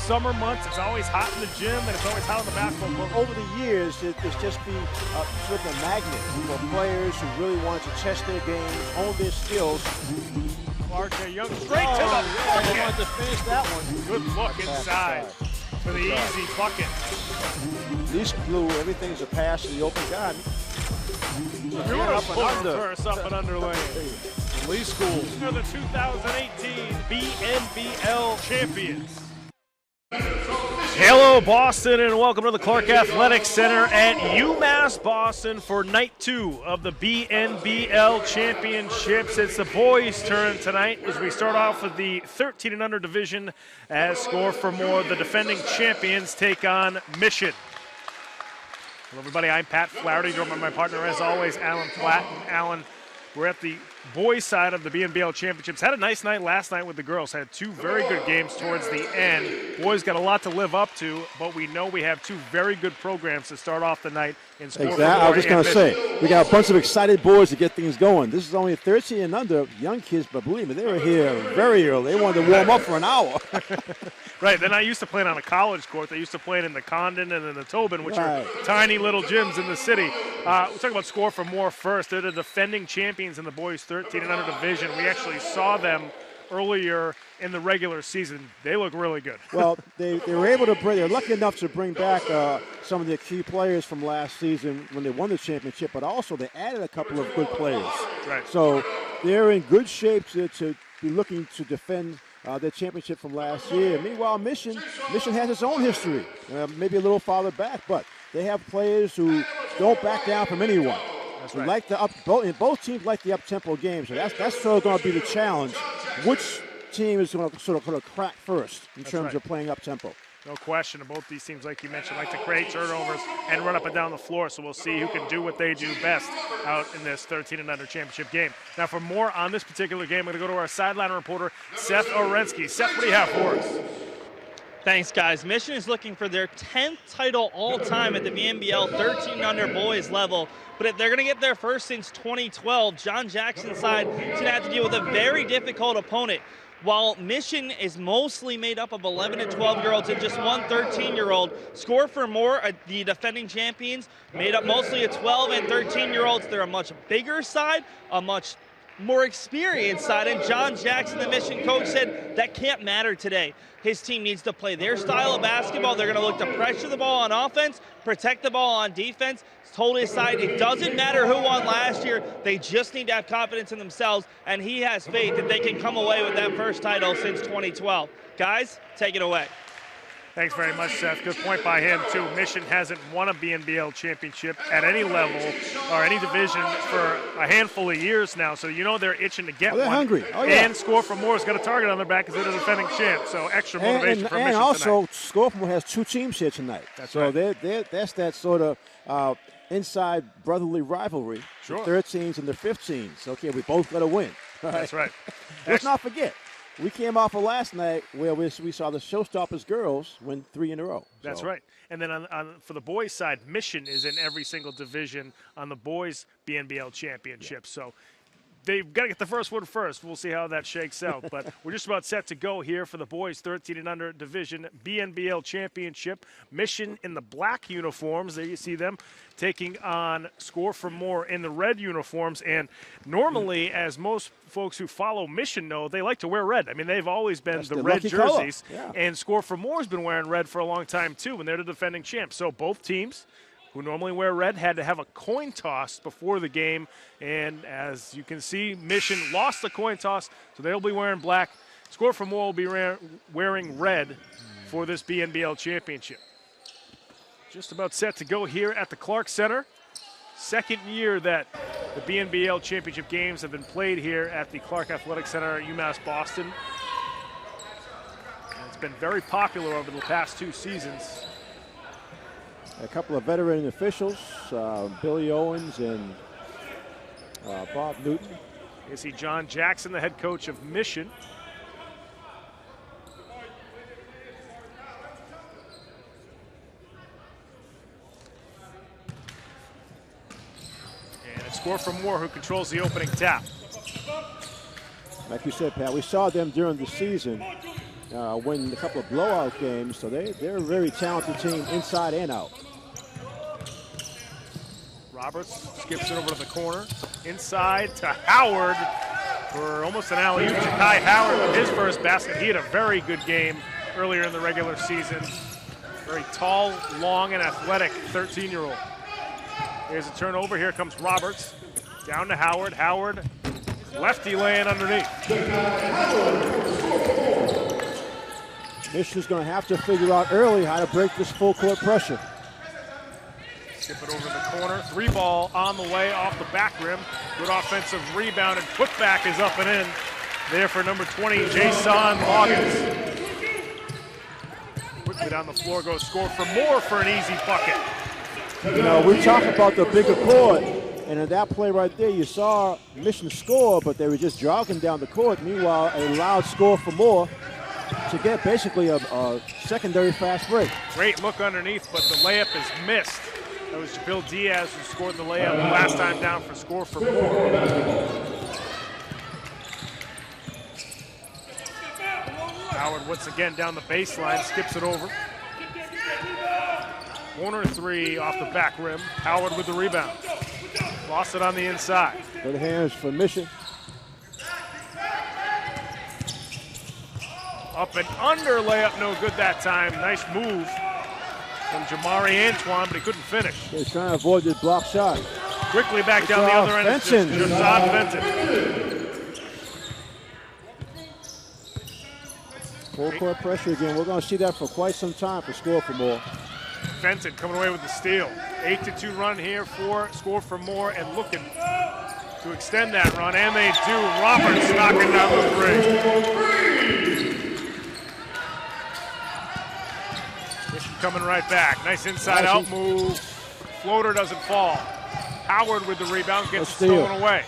summer months, it's always hot in the gym and it's always hot on the basketball court. Over the years, it's just been sort of a magnet for players who really want to test their game, hone their skills. Clark Young straight to the bucket. They wanted to finish that one. Good look inside for the easy bucket. These blue, everything's a pass to the open guy. Up and under lane. Lee School. They're the 2018 BNBL Champions. Hello, Boston, and welcome to the Clark Athletic Center at UMass Boston for night 2 of the BNBL Championships. It's the boys' turn tonight as we start off with the 13 and under division as Score4More, the defending champions, take on Mission. Hello, everybody. I'm Pat Flaherty, joined by my partner, as always, Alan Platt. And Alan, we're at the boys' side of the BNBL Championships. Had a nice night last night with the girls. Had 2 very good games towards the end. Boys got a lot to live up to, but we know we have 2 very good programs to start off the night in Score4More. Exactly. I was just going to say, we got a bunch of excited boys to get things going. This is only 13 and under, young kids, but believe me, they were here very early. They wanted to warm up for an hour. Right, they're not used to playing on a college court. They used to playing in the Condon and in the Tobin, which are tiny little gyms in the city. We'll talk about Score4More first. They're the defending champions in the boys 13 and under division. We actually saw them earlier in the regular season. They look really good. Well, they were able to bring, they're lucky enough to bring back some of their key players from last season when they won the championship, but also they added a couple of good players. Right. So they're in good shape to be looking to defend their championship from last year. Meanwhile, Mission has its own history, maybe a little farther back, but they have players who don't back down from anyone. That's right. Like both teams like the up-tempo game, so that's sort of going to be the challenge. Which team is going to crack first in terms of playing up-tempo? No question. Both these teams, like you mentioned, like to create turnovers and run up and down the floor. So we'll see who can do what they do best out in this 13 and under championship game. Now, for more on this particular game, we're going to go to our sideline reporter, Seth Orensky. Seth, what do you have for us? Thanks, guys. Mission is looking for their 10th title all-time at the BNBL 13 under boys level. But if they're going to get their first since 2012, John Jackson's side is going to have to deal with a very difficult opponent. While Mission is mostly made up of 11 and 12-year-olds and just one 13-year-old, Score4More, the defending champions, made up mostly of 12 and 13-year-olds. They're a much bigger side, a much more experienced side, and John Jackson, the Mission coach, said that can't matter today. His team needs to play their style of basketball. They're going to look to pressure the ball on offense, protect the ball on defense. He's told his side it doesn't matter who won last year. They just need to have confidence in themselves, and he has faith that they can come away with that first title since 2012. Guys, take it away. Thanks very much, Seth. Good point by him, too. Mission hasn't won a BNBL championship at any level or any division for a handful of years now, so you know they're itching to get one. They're hungry. Oh, yeah. And Score4More's got a target on their back as they're the defending champ, so extra motivation for Mission and also, tonight. Score4More has 2 teams here tonight. That's right. So that's that sort of inside brotherly rivalry. Sure. The 13s and the 15s. Okay, we both got to win. That's right. Let's not forget. We came off of last night where we saw the Showstoppers girls win 3 in a row. That's right. And then for the boys' side, Mission is in every single division on the boys' BNBL Championships. So they've got to get the first one first. We'll see how that shakes out. But we're just about set to go here for the boys' 13 and under division BNBL Championship. Mission in the black uniforms. There you see them taking on Score4More in the red uniforms. And normally, as most folks who follow Mission know, they like to wear red. I mean, they've always been the red jerseys. Yeah. And Score4More has been wearing red for a long time, too, and they're the defending champs. So both teams who normally wear red had to have a coin toss before the game. And as you can see, Mission lost the coin toss, so they'll be wearing black. Score4More will be wearing red for this BNBL championship. Just about set to go here at the Clark Center. Second year that the BNBL championship games have been played here at the Clark Athletic Center at UMass Boston. And it's been very popular over the past 2 seasons. A couple of veteran officials, Billy Owens and Bob Newton. You see John Jackson, the head coach of Mission. And it's Score4More who controls the opening tap. Like you said, Pat, we saw them during the season, win a couple of blowout games, so they're a very talented team inside and out. Roberts skips it over to the corner. Inside to Howard for almost an alley-oop. Ja'Kai Howard with his first basket. He had a very good game earlier in the regular season. Very tall, long, and athletic 13-year-old. Here's a turnover. Here comes Roberts. Down to Howard. Howard, lefty laying underneath. Michigan's going to have to figure out early how to break this full court pressure. Skip it over the corner. 3-ball on the way off the back rim. Good offensive rebound, and putback is up and in. There for number 20, Jason Loggins. Quickly down the floor goes Score4More for an easy bucket. You know, we talk about the bigger court, and in that play right there, you saw Michigan score, but they were just jogging down the court. Meanwhile, a loud Score4More to get basically a secondary fast break. Great look underneath, but the layup is missed. That was Bill Diaz who scored the layup last time down for Score4More. Howard once again down the baseline, skips it over. Corner 3 off the back rim. Howard with the rebound. Lost it on the inside. Good hands for Michigan. Up and under layup, no good that time. Nice move from Jamari Antoine, but he couldn't finish. He's trying to avoid this block shot. Quickly back down the other end. Jasad Fenton. Full court pressure again. We're going to see that for quite some time for Score4More. Fenton coming away with the steal. 8-2 run here for Score4More and looking to extend that run, and they do. Roberts knocking down the three. Michigan coming right back. Nice inside out move. Floater doesn't fall. Howard with the rebound, gets it stolen away.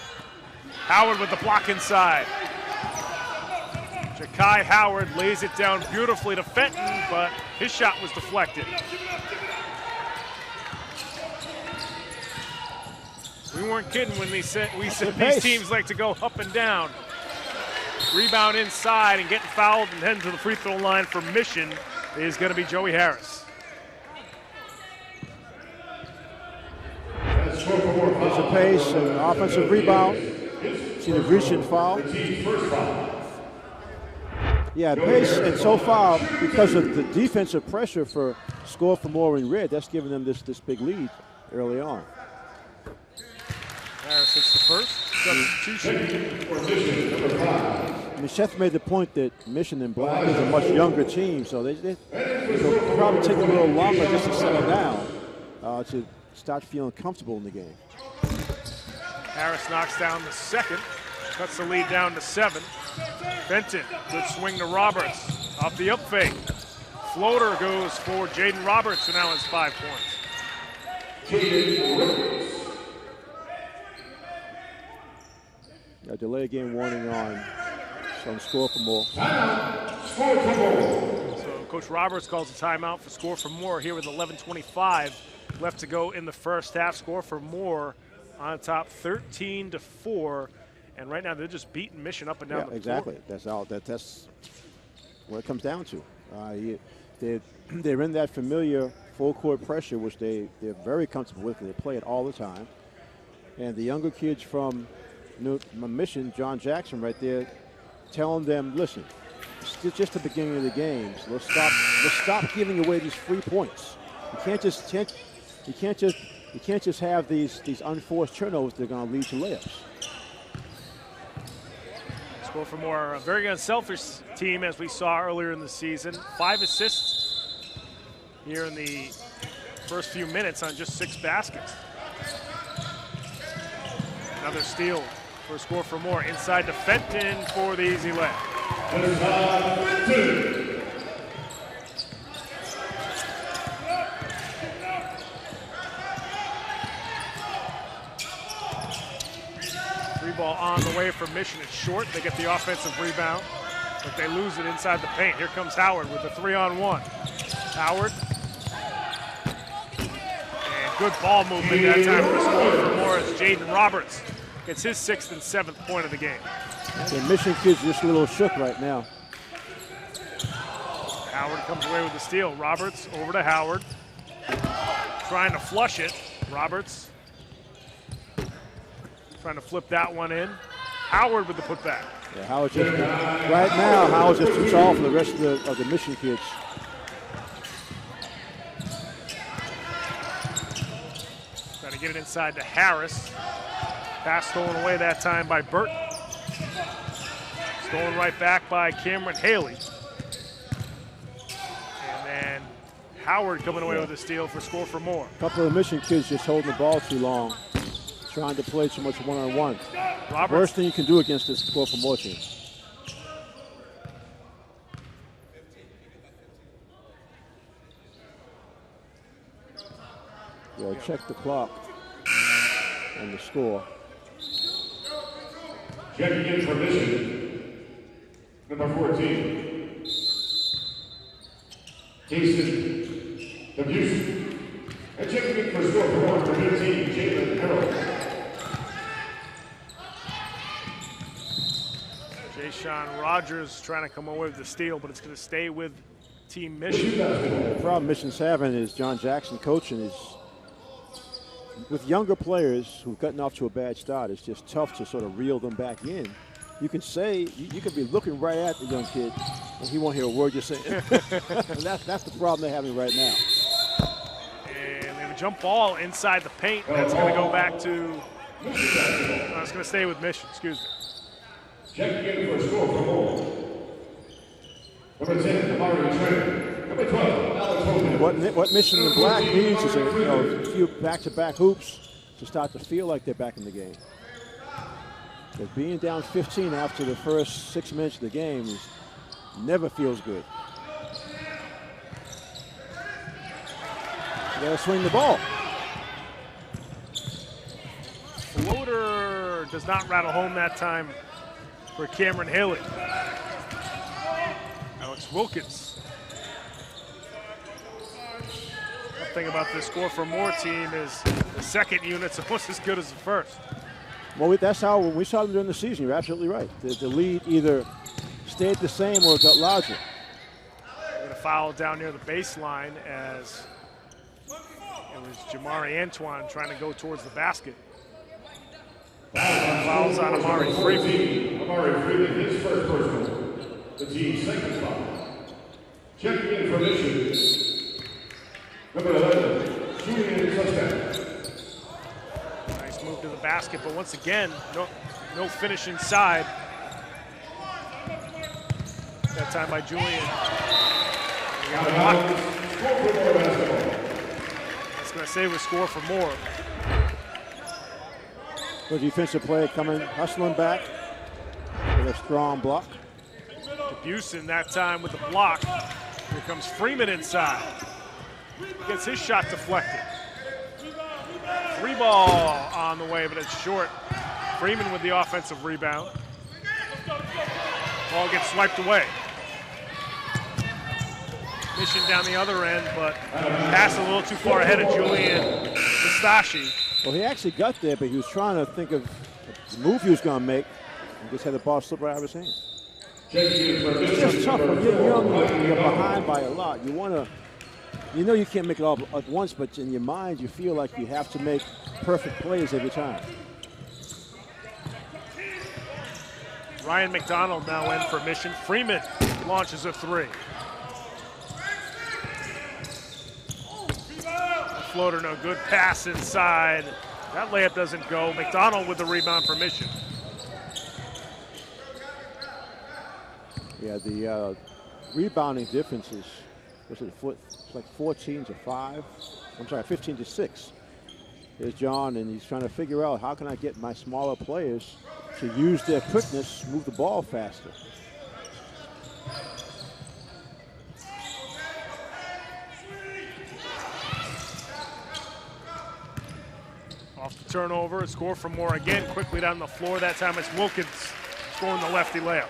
Howard with the block inside. Ja'Kai Howard lays it down beautifully to Fenton, but his shot was deflected. We weren't kidding when we said these teams like to go up and down. Rebound inside and getting fouled and heading to the free throw line for Mission is going to be Joey Harris. There's a pace, an offensive rebound. See the reaching foul. Yeah, pace, and so far, because of the defensive pressure for Score4More in red, that's giving them this big lead early on. Harris hits the first substitution. I mean, Seth made the point that Mission and Black is a much younger team, so it'll probably take a little longer just to settle down to start feeling comfortable in the game. Harris knocks down the second, cuts the lead down to 7. Fenton, good swing to Roberts, off the up fake. Floater goes for Jaden Roberts, who now has 5 points. A delay game warning on some Score4More. So Coach Roberts calls a timeout for Score4More here with 11:25 left to go in the first half. Score4More on top 13-4. And right now they're just beating Mission up and down the floor. Exactly. That's what it comes down to. They're in that familiar full court pressure, which they're very comfortable with. They play it all the time. And the younger kids from Mission, John Jackson right there, telling them, listen, it's just the beginning of the game. So let's stop giving away these free points. You can't just have these unforced turnovers that are going to lead to layups. Score4More, a very unselfish team, as we saw earlier in the season. 5 assists here in the first few minutes on just 6 baskets. Another steal for Score4More. Inside to Fenton for the easy layup. Ball on the way for Mission. It's short. They get the offensive rebound, but they lose it inside the paint. Here comes Howard with the 3-on-1. Howard. And good ball movement that time for Score4More as Jaden Roberts gets his 6th and 7th point of the game. The Mission kids just a little shook right now. Howard comes away with the steal. Roberts over to Howard. Trying to flush it. Roberts trying to flip that one in. Howard with the putback. Yeah, Howard just, right now, Howard's just too tall for the rest of the Mission kids. Trying to get it inside to Harris. Pass stolen away that time by Burton. Stolen right back by Cameron Haley. And then Howard coming away with a steal for Score4More. A couple of the Mission kids just holding the ball too long, trying to play too much one-on-one. Worst thing you can do against this Score4More team. Yeah, check the clock and the score. Checking in for Mission, number 14, Jason Abuse. And checking in for Score4More, number 15, Jalen Harrell. Jay-Sean Rogers trying to come away with the steal, but it's going to stay with Team Mission. The problem Mission's having is John Jackson coaching is, with younger players who've gotten off to a bad start, it's just tough to sort of reel them back in. You can say, you can be looking right at the young kid, and he won't hear a word you're saying. And that's the problem they're having right now. And they have a jump ball inside the paint. That's going to go back to, it's going to stay with Mission, excuse me. Checking in for Score4More, number 10, Amari Trent. Number 12, Alex Holden. What Mission in black needs is a few back-to-back hoops to start to feel like they're back in the game. But being down 15 after the first 6 minutes of the game never feels good. You gotta swing the ball. Floater does not rattle home that time for Cameron Haley. Alex Wilkins. The thing about this Score4More team is the second unit's almost as good as the first. Well, that's how, when we saw them during the season, you're absolutely right. The lead either stayed the same or got larger. They're going to foul down near the baseline as it was Jamari Antoine trying to go towards the basket. Fouls on Amari Freeman. Amari Freeman, his first personal. The team's second foul. Checking in for Mission, number 11, Julian Touchdown. Nice move to the basket, but once again, no finish inside. That time by Julian. It's going to save a Score4More. Good defensive play coming, hustling back with a strong block. Busen that time with the block. Here comes Freeman inside. Gets his shot deflected. 3 ball on the way, but it's short. Freeman with the offensive rebound. Ball gets swiped away. Mission down the other end, but pass a little too far ahead of Julian Pistachi. Well, he actually got there, but he was trying to think of the move he was going to make and just had the ball slip right out of his hand. It's just tough when you're young and you're behind by a lot. You want to, you know you can't make it all at once, but in your mind you feel like you have to make perfect plays every time. Ryan McDonald now in for Mission. Freeman launches a 3. Floater, no good. Pass inside. That layup doesn't go. McDonald with the rebound for Mission. Yeah, the rebounding difference is, it's like 14 to 5. I'm sorry, 15 to 6. Here's John, and he's trying to figure out how can I get my smaller players to use their quickness, move the ball faster. Off the turnover, a Score4More again, quickly down the floor. That time it's Wilkins scoring the lefty layup.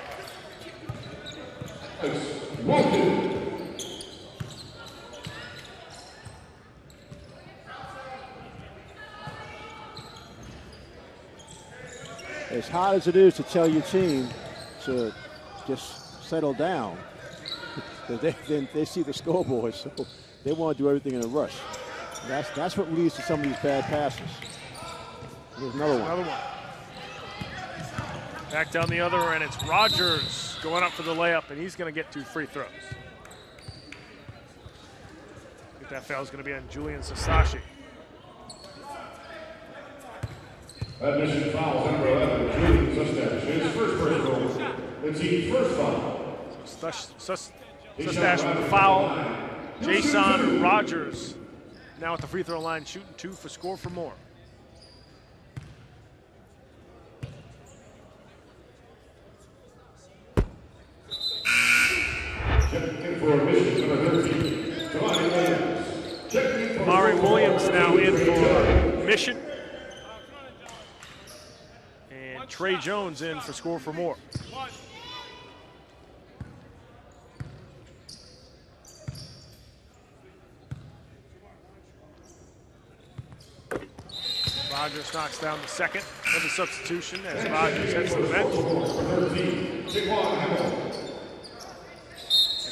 As hard as it is to tell your team to just settle down, because they see the scoreboard, so they want to do everything in a rush. That's what leads to some of these bad passes. Here's another one. Back down the other end, it's Rogers going up for the layup, and he's going to get 2 free throws. I think that foul is going to be on Julian Sasashi. That mission foul, number 11, Julian Sasashi. His first personal, the team's first foul. Sasashi with the foul. Jason Rogers now at the free throw line, shooting 2 for Score4More. Amari Williams now in for Mission. And Trey Jones in for Score4More. Rogers knocks down the second of the substitution as Rogers heads to the bench.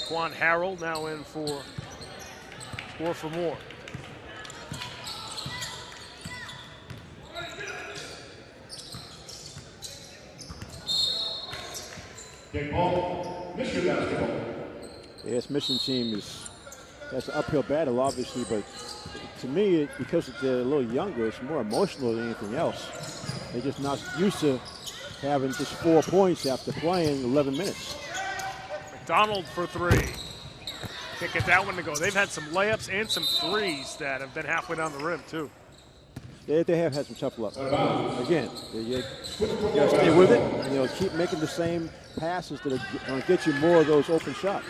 Quan Harrell now in for Score4More. Game ball, Mission basketball. Yes, Mission team that's an uphill battle, obviously, but to me, because they're a little younger, it's more emotional than anything else. They're just not used to having just 4 points after playing 11 minutes. McDonald for 3. Can't get that one to go. They've had some layups and some threes that have been halfway down the rim, too. They have had some tough luck. Again, you got to stay with it, and keep making the same passes that are going to get you more of those open shots.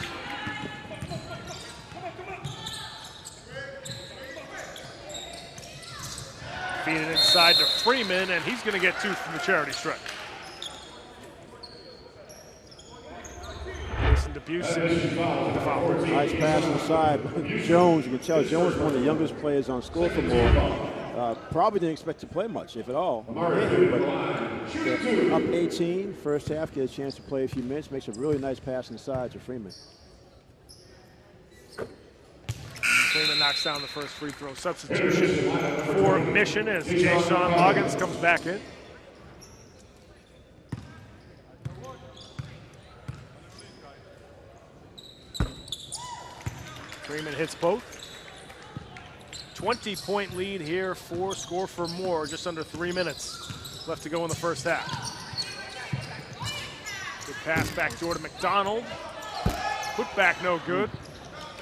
Feed it inside to Freeman, and he's going to get 2 from the charity stripe. Listen to Busey. Nice pass inside. Jones, you can tell Jones is one of the youngest players on Score4More. Probably didn't expect to play much, if at all. But up 18, first half, get a chance to play a few minutes, makes a really nice pass inside to Freeman. Freeman knocks down the first free throw. Substitution for Mission as Jason Loggins comes back in. Freeman hits both. 20-point lead here for Score4More. Just under 3 minutes left to go in the first half. Good pass back door to McDonald. Put back no good.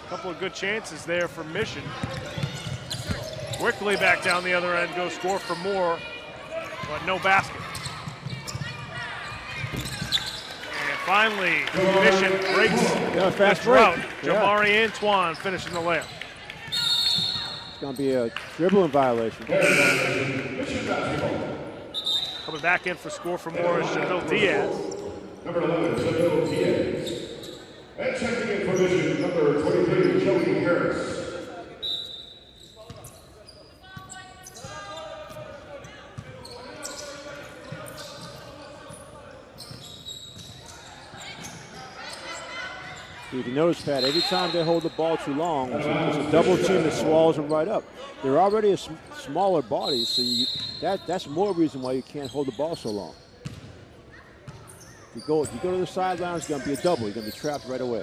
Couple of good chances there for Mission. Quickly back down the other end goes Score4More, but no basket. And finally, Mission breaks the drought. Jamari Antoine finishing the layup. It's going to be a dribbling violation. Coming back in for Score4More is Jamil Diaz. Number 11, Jamil Diaz. And checking in for Mission, number 23, Joey Harris. If you notice, Pat, every time they hold the ball too long, it's a double team that swallows them right up. They're already a smaller body, so that's more reason why you can't hold the ball so long. If you go to the sideline, it's going to be a double. You're going to be trapped right away.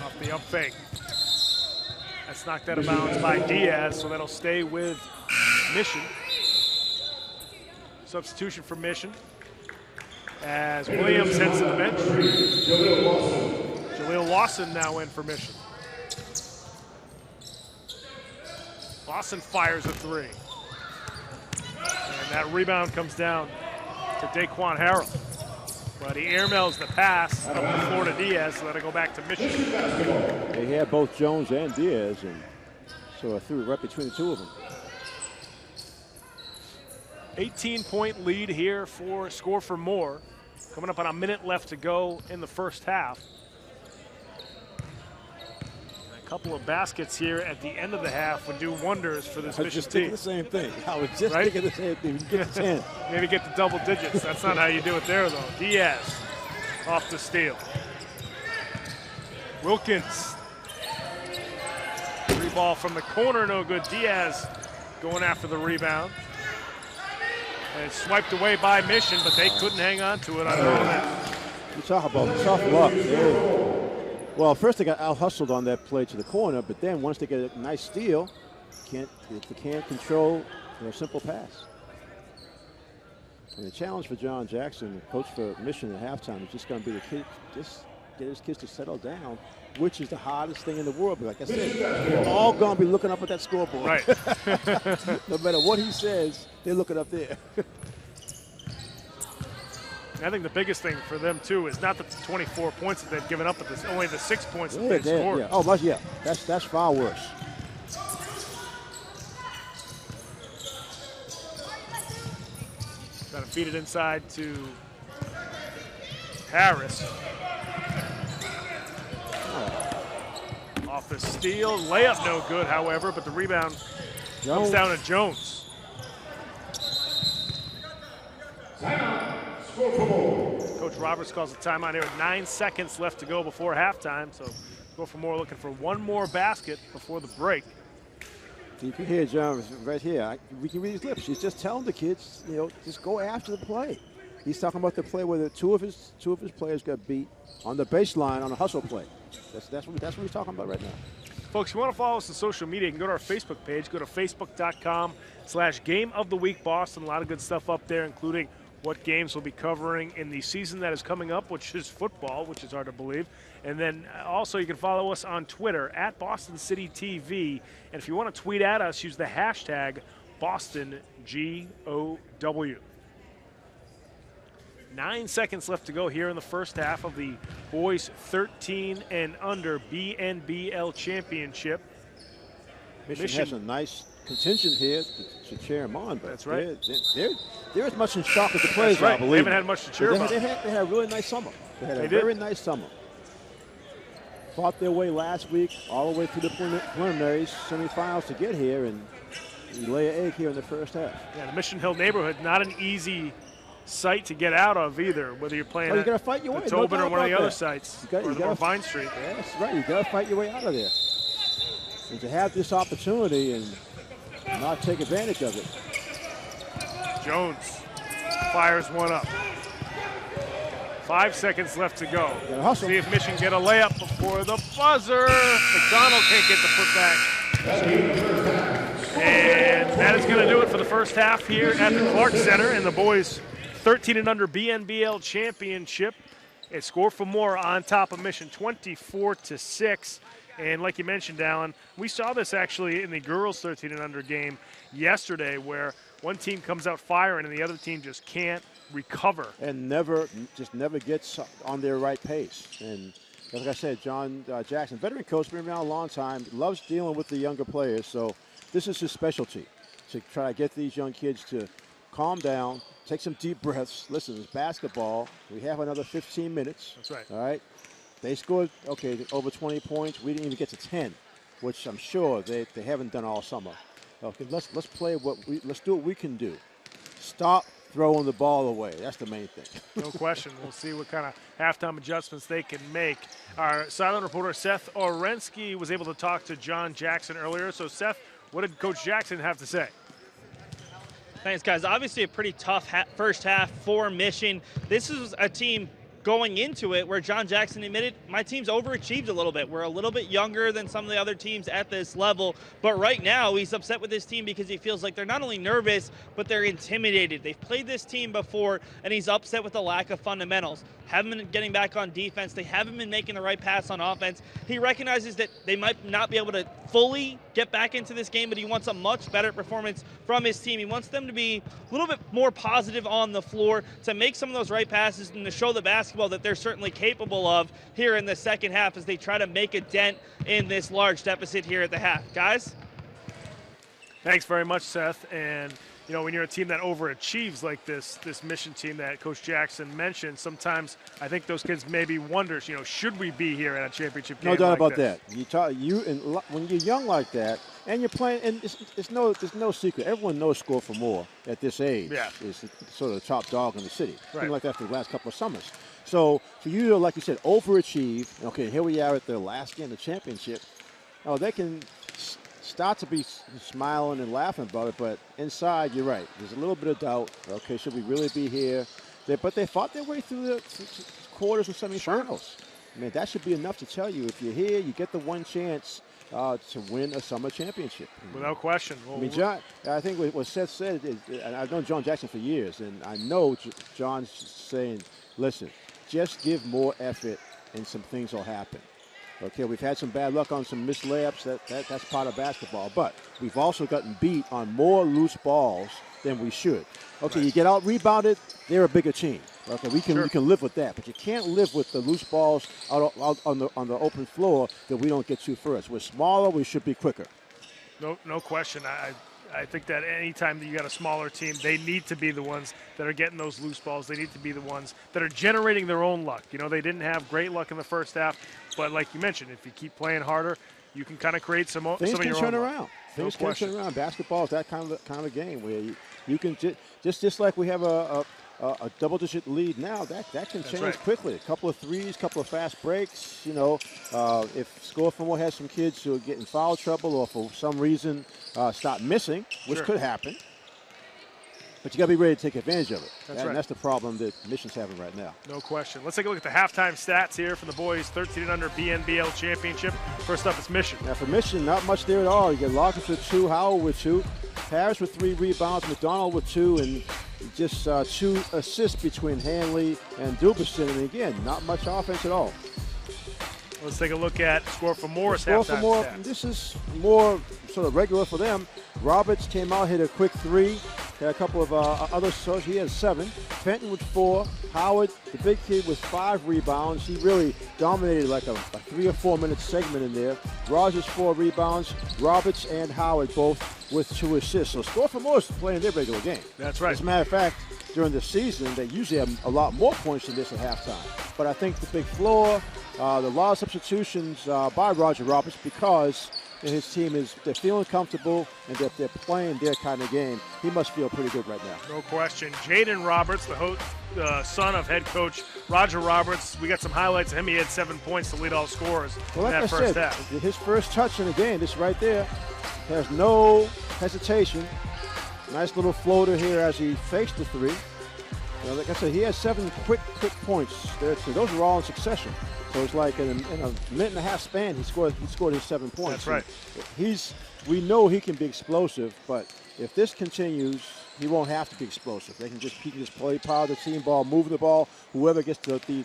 Off the up fake. That's knocked out of bounds by Diaz, so that'll stay with Mission. Substitution for Mission as Williams heads to the bench. Jaleel Lawson now in for Mission. Lawson fires a 3. And that rebound comes down to Daquan Harrell. But he airmails the pass up the floor to Diaz, so that'll go back to Mission. They had both Jones and Diaz, and so I threw it right between the two of them. 18-point lead here for Score4More. Coming up on a minute left to go in the first half. A couple of baskets here at the end of the half would do wonders for this Mission team. I was just thinking the same thing. I was just thinking the same thing. Get to 10. Maybe get to double digits. That's not how you do it there, though. Diaz off the steal. Wilkins. Free ball from the corner, no good. Diaz going after the rebound. And it's swiped away by Mission, but they couldn't hang on to it. I don't know that. You talk about tough luck. Well, first they got out-hustled on that play to the corner, but then once they get a nice steal, they can't control a simple pass. And the challenge for John Jackson, coach for Mission at halftime, is just going to be just get his kids to settle down, which is the hardest thing in the world. But like I said, they're all going to be looking up at that scoreboard. Right. No matter what he says, they're looking up there. I think the biggest thing for them, too, is not the 24 points that they've given up, but only the 6 points that they've scored. Yeah. Oh, yeah. That's far worse. Got to feed it inside to Harris. Off the steal. Layup no good, however, but the rebound comes down to Jones. Coach Roberts calls a timeout here with 9 seconds left to go before halftime. So Score4More looking for one more basket before the break. You can hear John right here. We can read his lips. He's just telling the kids, just go after the play. He's talking about the play where the two of his players got beat on the baseline on a hustle play. That's what he's talking about right now. Folks, if you want to follow us on social media, you can go to our Facebook page. Go to facebook.com/GameOfTheWeekBoston. A lot of good stuff up there, including what games we'll be covering in the season that is coming up, which is football, which is hard to believe. And then also you can follow us on Twitter at Boston City TV. And if you want to tweet at us, use the hashtag BostonGOW. 9 seconds left to go here in the first half of the boys 13 and under BNBL Championship. Mission has a nice contingent here to cheer them on. But that's right. They're as much in shock as the players, I believe. They haven't had much to cheer about. They had a really nice summer. They had a very nice summer. Fought their way last week all the way through the preliminaries, semifinals to get here, and you lay an egg here in the first half. Yeah, the Mission Hill neighborhood, not an easy site to get out of either, whether you're playing you gotta fight your way. Tobin No or one of the other that. sites, or Vine Street. Yeah, that's right. You got to fight your way out of there. And to have this opportunity and not take advantage of it. Jones fires one up. 5 seconds left to go. See if Mission get a layup before the buzzer. McDonald can't get the putback. And that is going to do it for the first half here at the Clark Center in the boys 13 and under BNBL Championship. It's Score4More on top of Mission 24-6. And like you mentioned, Alan, we saw this actually in the girls 13 and under game yesterday where one team comes out firing and the other team just can't recover. And never gets on their right pace. And like I said, John Jackson, veteran coach, been around a long time, loves dealing with the younger players. So this is his specialty, to try to get these young kids to calm down, take some deep breaths. Listen, it's basketball. We have another 15 minutes. That's right. All right. They scored, over 20 points. We didn't even get to 10, which I'm sure they haven't done all summer. Okay, let's play let's do what we can do. Stop throwing the ball away. That's the main thing. No question. We'll see what kind of halftime adjustments they can make. Our sideline reporter Seth Orensky was able to talk to John Jackson earlier. So Seth, what did Coach Jackson have to say? Thanks, guys. Obviously a pretty tough first half for Mission. This is a team going into it where John Jackson admitted, my team's overachieved a little bit. We're a little bit younger than some of the other teams at this level, but right now he's upset with this team because he feels like they're not only nervous, but they're intimidated. They've played this team before, and he's upset with the lack of fundamentals. Haven't been getting back on defense. They haven't been making the right pass on offense. He recognizes that they might not be able to fully get back into this game, but he wants a much better performance from his team. He wants them to be a little bit more positive on the floor, to make some of those right passes and to show the basketball that they're certainly capable of here in the second half as they try to make a dent in this large deficit here at the half. Guys? Thanks very much, Seth. And when you're a team that overachieves like this Mission team that Coach Jackson mentioned, sometimes I think those kids maybe wonder, should we be here at a championship game? No doubt like about this? that. When you're young like that, and you're playing, and there's no secret. Everyone knows Score4More at this age. Yeah. Is sort of the top dog in the city. Right. Been like that for the last couple of summers. So for you to, like you said, overachieve, okay, here we are at the last game of the championship. Oh, they can start to be smiling and laughing about it, but inside, you're right. There's a little bit of doubt. Okay, should we really be here? But they fought their way through the quarters and semifinals. I mean, that should be enough to tell you if you're here, you get the one chance to win a summer championship. Without question. Well, I mean, John, I think what Seth said, and I've known John Jackson for years, and I know John's saying, listen, just give more effort and some things will happen. Okay, we've had some bad luck on some missed layups. That's part of basketball. But we've also gotten beat on more loose balls than we should. Okay, you get out rebounded, they're a bigger team. Okay, we can live with that, but you can't live with the loose balls out on the open floor that we don't get to first. We're smaller, we should be quicker. No question. I think that anytime that you got a smaller team, they need to be the ones that are getting those loose balls. They need to be the ones that are generating their own luck. You know, they didn't have great luck in the first half, but like you mentioned, if you keep playing harder, you can kind of create some of your own luck. Things can turn around. Things can turn around. Basketball is that kind of game where you can just like we have a double-digit lead now, that can change quickly. A couple of threes, couple of fast breaks. You know, if Score4More has some kids who are getting foul trouble or for some reason stop missing, which could happen, but you got to be ready to take advantage of it. And that's the problem that Mission's having right now. No question. Let's take a look at the halftime stats here for the boys 13 and under BNBL Championship. First up, it's Mission. Now for Mission, not much there at all. You get Loggins with 2, Howell with 2, Harris with 3 rebounds, McDonald with 2, and just 2 assists between Hanley and Dubison. And again, not much offense at all. Let's take a look at Score4More's halftime stats. This is more sort of regular for them. Roberts came out, hit a quick 3. Had a couple of other shows. He had 7. Fenton with 4. Howard, the big kid, with 5 rebounds. He really dominated like a 3 or 4 minute segment in there. Rogers 4 rebounds. Roberts and Howard both with 2 assists. So Score4More is playing their regular game. That's right. As a matter of fact, during the season, they usually have a lot more points than this at halftime. But I think the big floor, the lot of substitutions by Roger Roberts because his team they're feeling comfortable and that they're playing their kind of game. He must feel pretty good right now. No question. Jaden Roberts, the son of head coach Roger Roberts. We got some highlights of him. He had 7 points to lead all scorers in that first half. His first touch in the game, this right there, has no hesitation. Nice little floater here as he fakes the 3. Like I said, he has 7 quick points there too. Those are all in succession. So it's like in a minute and a half span, he scored his 7 points. That's right. We know he can be explosive, but if this continues, he won't have to be explosive. He can just play power the team ball, move the ball. Whoever gets the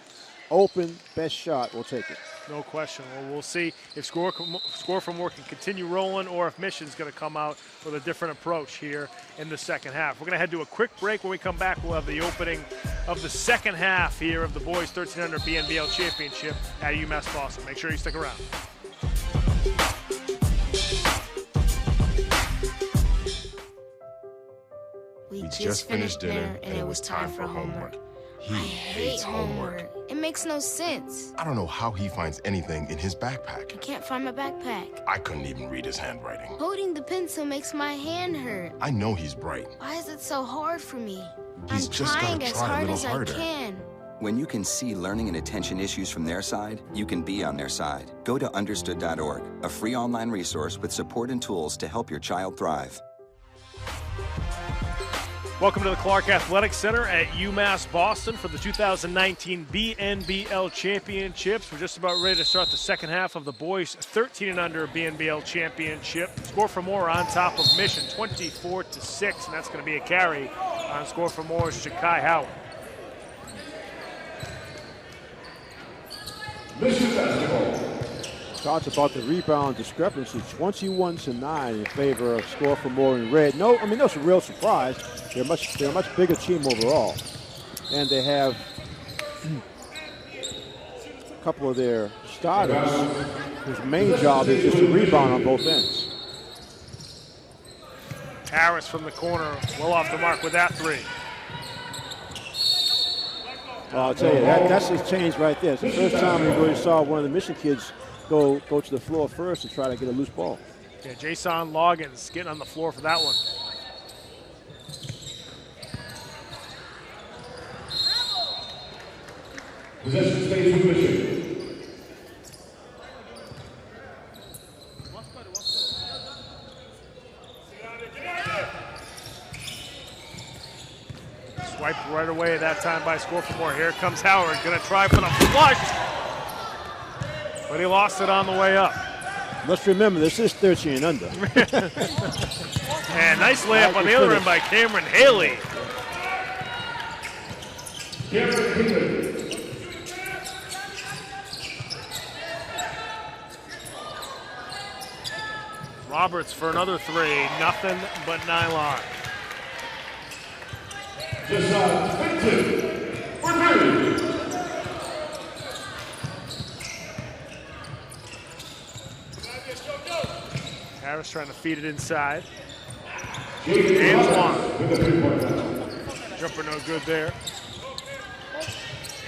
open best shot will take it. No question. Well, we'll see if Score4More can continue rolling or if Mission's going to come out with a different approach here in the second half. We're going to head to a quick break. When we come back, we'll have the opening of the second half here of the boys 13 under BNBL Championship at UMass Boston. Make sure you stick around. We just finished dinner and it was time for homework. He hates homework. It makes no sense. I don't know how he finds anything in his backpack. I can't find my backpack. I couldn't even read his handwriting. Holding the pencil makes my hand hurt. I know he's bright. Why is it so hard for me? He's just trying gotta as try hard a as little harder. I can. When you can see learning and attention issues from their side, you can be on their side. Go to understood.org, a free online resource with support and tools to help your child thrive. Welcome to the Clark Athletic Center at UMass Boston for the 2019 BNBL Championships. We're just about ready to start the second half of the boys 13 and under BNBL Championship. Score4More on top of Mission 24-6, and that's going to be a carry on Score4More's Shakai Howard. Mission basketball. Talks about the rebound discrepancy, 21-9 in favor of Score4More in red. No real surprise. They're a much bigger team overall, and they have a couple of their starters whose main job is just to rebound on both ends. Harris from the corner, well off the mark with that 3. Well, I'll tell you, that's his change right there. It's the first time we really saw one of the Mission kids go to the floor first to try to get a loose ball. Yeah, Jason Loggins getting on the floor for that one. Possession stays with Mission. Swiped right away that time by Score4More. Here comes Howard, gonna try for the flush, but he lost it on the way up. Let's remember, this is 13 and under. And nice layup on the other end by Cameron Haley. Roberts for another three, nothing but nylon. Harris trying to feed it inside. Antoine. Jumper no good there.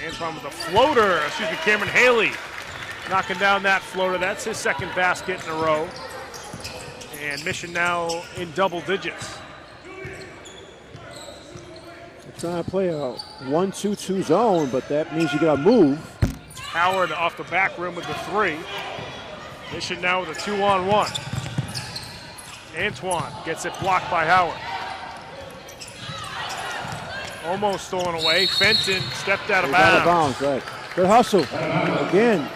Antoine with a floater. Excuse me, Cameron Haley knocking down that floater. That's his second basket in a row. And Mission now in double digits. They're trying to play a 1-2-2 zone, but that means you got to move. Howard off the back rim with the three. Mission now with a 2-on-1. Antoine gets it blocked by Howard. Almost stolen away. Fenton stepped out of bounds. Out of bounds, right. Good hustle. Again,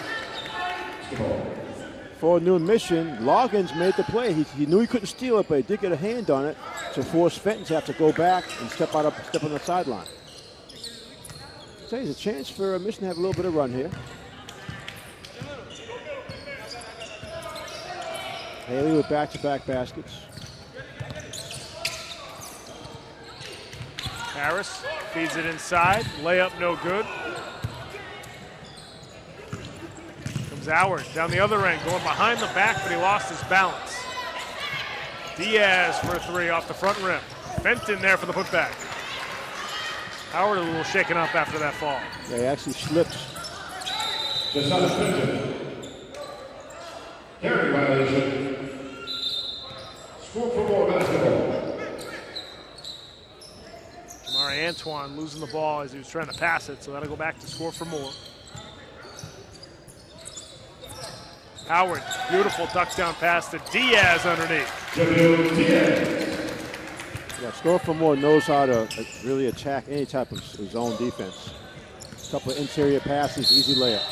for New Mission, Loggins made the play. He knew he couldn't steal it, but he did get a hand on it to force Fenton to have to go back and step on the sideline. So there's a chance for Mission to have a little bit of run here. Haley with back-to-back baskets. Harris feeds it inside. Layup no good. Comes Howard down the other end, going behind the back, but he lost his balance. Diaz for a three off the front rim. Fenton there for the putback. Howard a little shaken up after that fall. Yeah, he actually slipped. Carry violation. Score4More basketball. Jamari Antoine losing the ball as he was trying to pass it, so that'll go back to Score4More. Howard, beautiful duck down pass to Diaz underneath. Yeah, Score4More knows how to really attack any type of zone defense. A couple of interior passes, easy layup.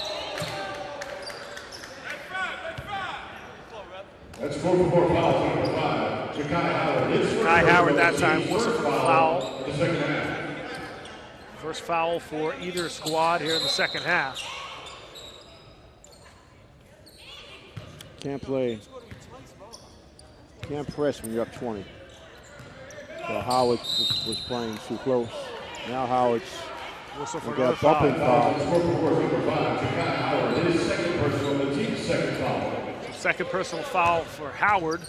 That's Score4More foul number 5. Kai Howard that time whistle for the foul. First foul for either squad here in the second half. Can't press when you're up 20. So Howard was playing too close. Now Howard's whistle for got another foul. Score4More number 5, Kai Howard, his second personal, the team's second foul. Second personal foul for Howard.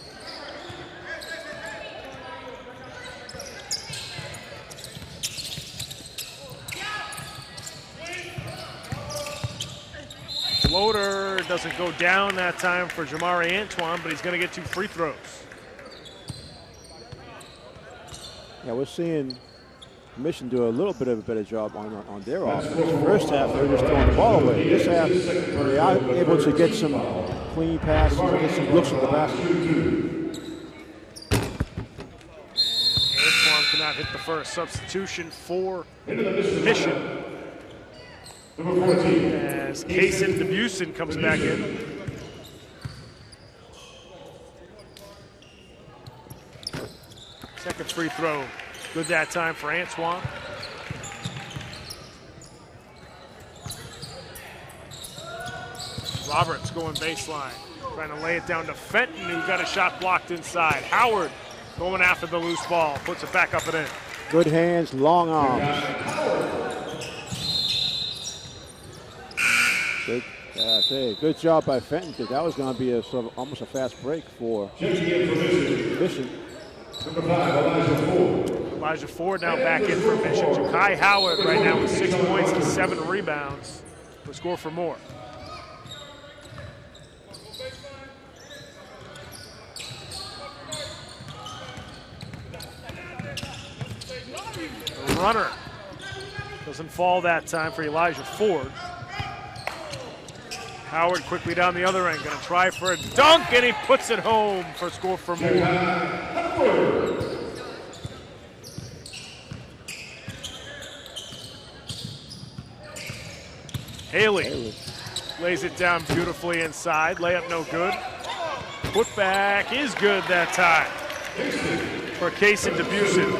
Floater doesn't go down that time for Jamari Antoine, but he's going to get 2 free throws. Yeah, we're seeing Mission do a little bit of a better job on their offense. First half, they were just throwing the ball away. This half, they are able to get some clean passes and get some looks at the basket. Antoine cannot hit the first substitution for Mission. As Kaysen Debuson comes back in. Second free throw. Good that time for Antoine. Roberts going baseline. Trying to lay it down to Fenton, who got a shot blocked inside. Howard going after the loose ball. Puts it back up and in. Good hands, long arms. Good job by Fenton, because that was going to be a sort of almost a fast break for Mission. Number 5, Elijah Ford. Elijah Ford now back in for Mission. Kai Howard right now with 6 points and 7 rebounds for Score4More. The runner doesn't fall that time for Elijah Ford. Howard quickly down the other end, going to try for a dunk, and he puts it home for Score4More. Haley lays it down beautifully inside. Layup no good. Putback is good that time for Kaysen Debuson.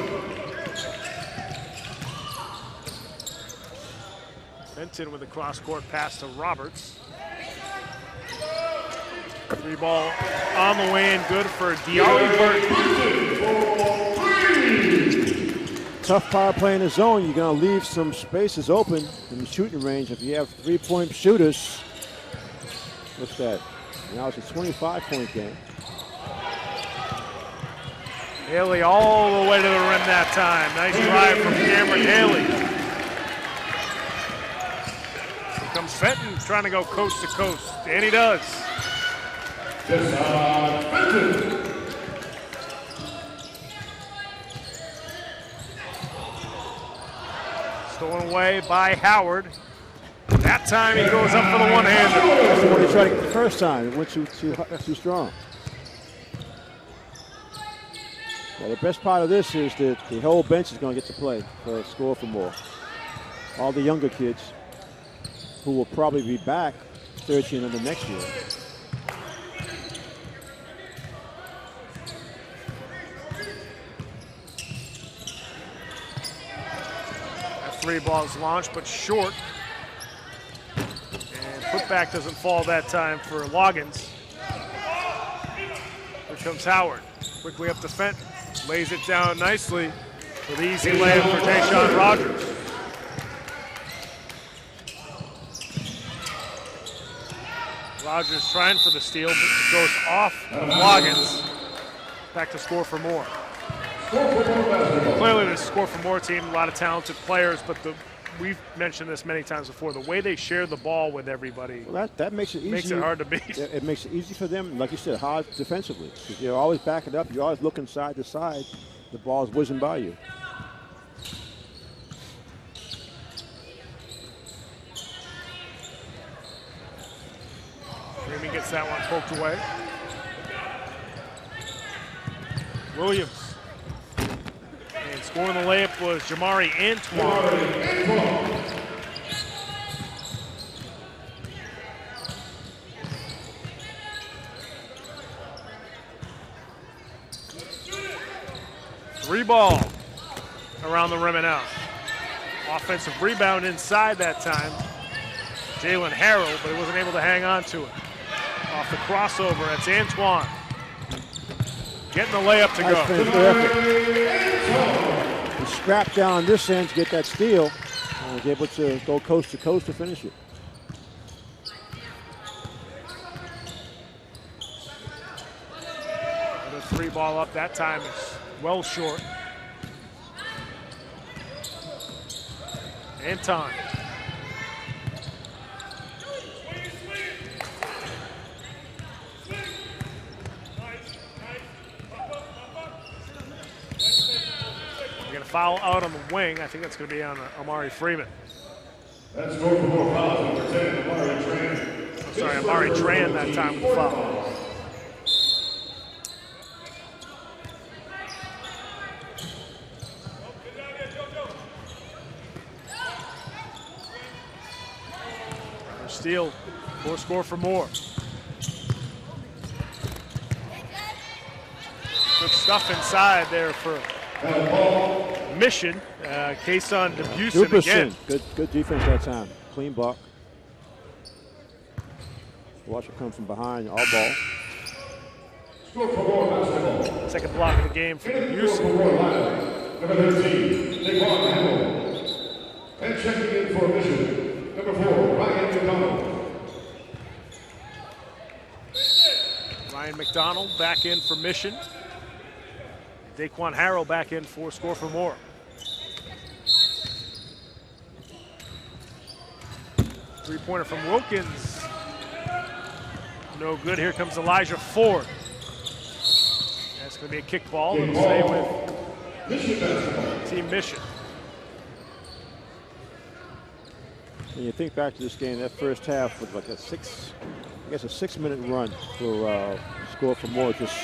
Benton with a cross-court pass to Roberts. 3-ball on the way and good for Diallo Burton. Tough power play in the zone. You're going to leave some spaces open in the shooting range. If you have 3-point shooters, what's that? Now it's a 25-point game. Haley all the way to the rim that time. Nice drive from Cameron Haley. Here comes Fenton trying to go coast to coast, and he does. Stolen away by Howard. That time he goes up for the one-hander. That's what he tried to get the first time. It went too strong. Well, the best part of this is that the whole bench is going to get to play for Score4More. All the younger kids who will probably be back 13 in the next year. That 3-ball is launched, but short. And putback doesn't fall that time for Loggins. Here comes Howard. Quickly up to Fenton. Lays it down nicely with the easy layup for Tayshawn Rogers. Rogers trying for the steal, but it goes off Loggins. Back to Score4More. Clearly this Score4More team, a lot of talented players, but we've mentioned this many times before, the way they share the ball with everybody, well, that makes it easy. Makes it hard to beat. It makes it easy for them, like you said, hard defensively. Because you're always backing up, you're always looking side to side. The ball's whizzing by you. Freeman gets that one poked away. Williams. And scoring the layup was Jamari Antoine. Three-ball around the rim and out. Offensive rebound inside that time. Jalen Harrell, but he wasn't able to hang on to it. Off the crossover, that's Antoine. Getting the layup to go. He strapped down on this end to get that steal. And was able to go coast to coast to finish it. The 3-ball up that time is well short. Anton. We're going to foul out on the wing. I think that's going to be on Amari Freeman. That's Score4More foul number 10, Amari Tran. I'm sorry, Amari Tran that time with the foul. Steal for Score4More. Good stuff inside there for Mission. Kaysen Debuson again. Good defense that time. Clean block. Watch it come from behind, all ball. Score4More basketball. Second block of the game for Debuson. Number 13, Daquan Hamel. And checking in for Mission, number 4, Ryan McDonald. Ryan McDonald back in for Mission. Daquan Harrell back in for Score4More. Three-pointer from Wilkins. No good. Here comes Elijah Ford. That's going to be a kick ball. It'll stay with Team Mission. When you think back to this game, that first half was like a 6-minute run for Score4More. Just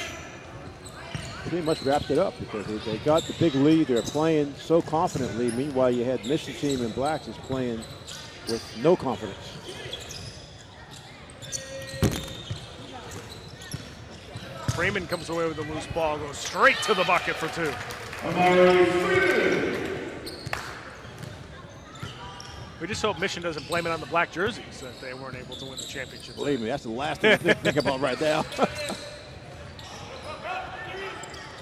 pretty much wrapped it up because they got the big lead. They're playing so confidently. Meanwhile, you had Mission team in blacks is playing with no confidence. Freeman comes away with a loose ball, goes straight to the bucket for 2. We just hope Mission doesn't blame it on the black jerseys that they weren't able to win the championship. Believe me, that's the last thing I think about right now.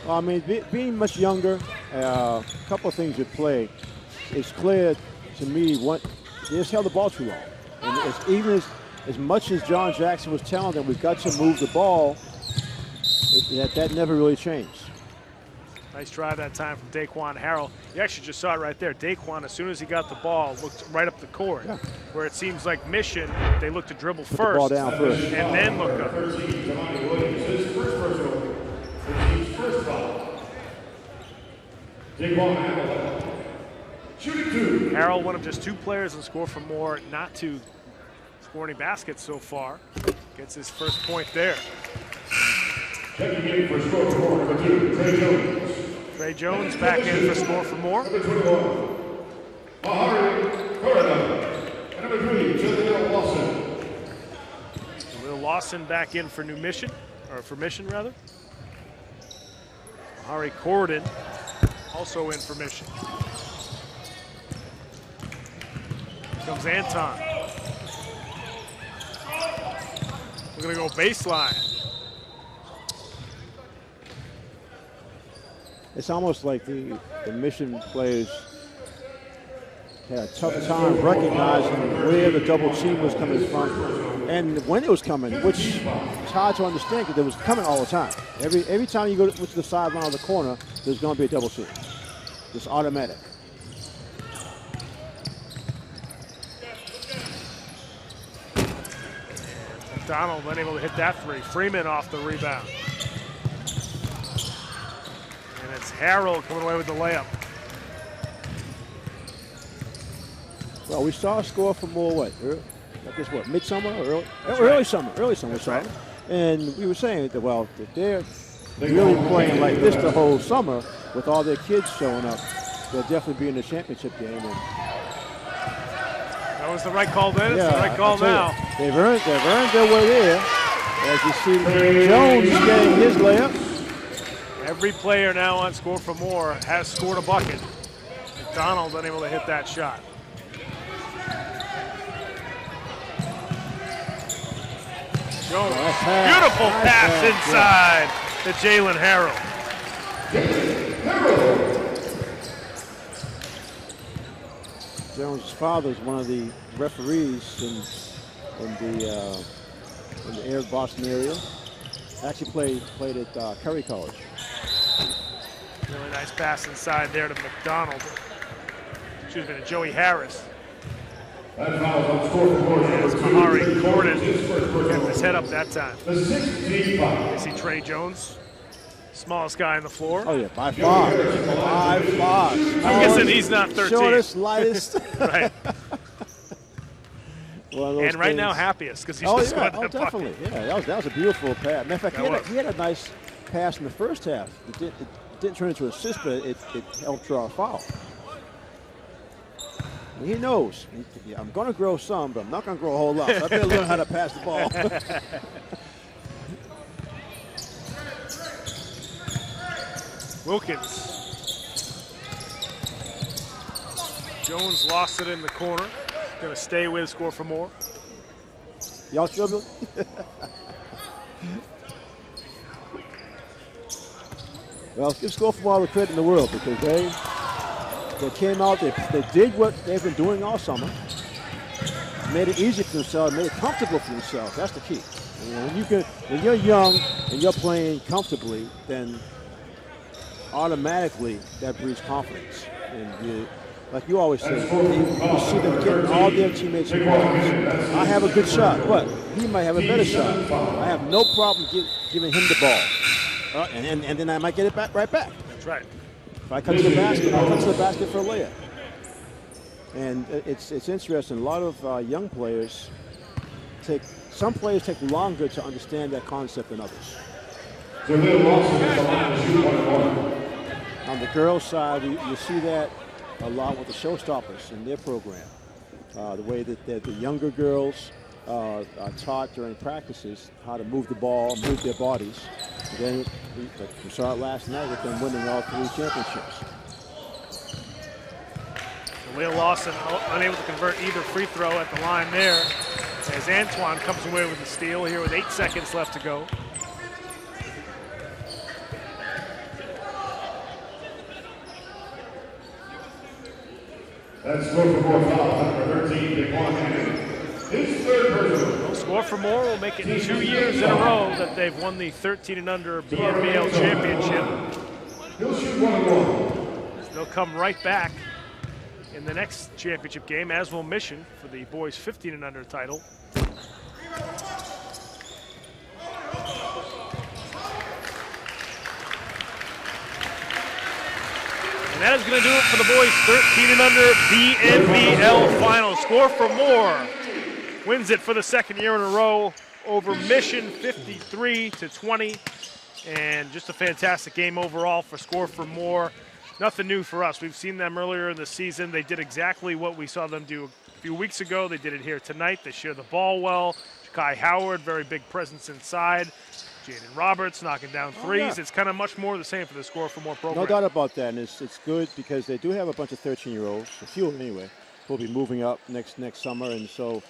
Well, I mean, being much younger, a couple of things at play. It's clear to me what they just held the ball too long. And even as much as John Jackson was telling them we've got to move the ball, that never really changed. Nice try that time from Daquan Harrell. You actually just saw it right there. Daquan, as soon as he got the ball, looked right up the court. Yeah. Where it seems like Mission, they look to dribble Put first. the ball down first. And then look up. Harrell, one of just 2 players in Score4More not to score any baskets so far. Gets his first point there. Checking in for Score4More, number 2, Trey Jones. Trey Jones back in for Score4More. Number 21, Mahari Corridor. And number 3, Jaleel Lawson. Jaleel Lawson back in for Mission rather. Mahari Corridor also in for Mission. Here comes Anton. We're gonna go baseline. It's almost like the Mission players had a tough time recognizing where the double team was coming from and when it was coming, which is hard to understand because it was coming all the time. Every time you go to the sideline or the corner, there's going to be a double team. It's automatic. McDonald unable to hit that 3. Freeman off the rebound. And it's Harrell coming away with the layup. Well, we saw Score4More midsummer or early summer. We saw it. And we were saying that, well, that they're really playing like this the whole summer with all their kids showing up. They'll definitely be in the championship game. And that was the right call then. It's the right call now. They've earned their way there. As you see, Jones getting his layup. Every player now on Score4More has scored a bucket. McDonald unable to hit that shot. Jones, beautiful pass inside to Jalen Harrell. Jones' father is one of the referees in the Boston area. Actually played at Curry College. Really nice pass inside there to McDonald. Excuse me, to Joey Harris. That foul on Score4More. It was Mahari Corridor getting his head up that time. The 16 foul. You see Trey Jones, smallest guy on the floor. Oh yeah, by far. By far. I'm guessing he's not 13. Shortest, lightest. Right. And right things. now happiest because he just scored that definitely. bucket. Yeah, that was a beautiful pass. Matter of fact, he had a nice pass in the first half. It didn't turn into an assist, but it helped draw a foul. And he knows. I'm going to grow some, but I'm not going to grow a whole lot. So I better learn how to pass the ball. Wilkins. Jones lost it in the corner. Going to stay with Score4More. Y'all struggling? Well, give Score4More all the credit in the world because they came out, they did what they've been doing all summer, made it easy for themselves, made it comfortable for themselves. That's the key. When you're young and you're playing comfortably, then automatically that breeds confidence. And like you always say, you see them getting all their teammates involved. I have a good shot, but he might have a better shot. I have no problem giving him the ball. And then I might get it right back. That's right. If I cut to the basket, I'll cut to the basket for a layup. And it's interesting. A lot of young players some players take longer to understand that concept than others. On the girls' side, you see that a lot with the showstoppers in their program. The way that the younger girls are taught during practices how to move the ball, move their bodies. And then we saw it last night with them winning all 3 championships. Leah Lawson unable to convert either free throw at the line there, as Antoine comes away with the steal here with 8 seconds left to go. That's Score4More foul, number 13, Daquan. His third personal. Score4More will make it 2 years in a row that they've won the 13 and under BNBL Championship. He'll shoot 1-1. They'll come right back in the next championship game, as will Mission for the boys 15 and under title. And that is going to do it for the boys 13 and under BNBL final. Score4More wins it for the 2nd year in a row over Mission 53-20. And just a fantastic game overall for Score4More. Nothing new for us. We've seen them earlier in the season. They did exactly what we saw them do a few weeks ago. They did it here tonight. They share the ball well. Kai Howard, very big presence inside. Jaden Roberts knocking down threes. Oh, yeah. It's kind of much more the same for the Score4More program. No doubt about that, and it's good because they do have a bunch of 13-year-olds, a few of them anyway, who will be moving up next summer, and so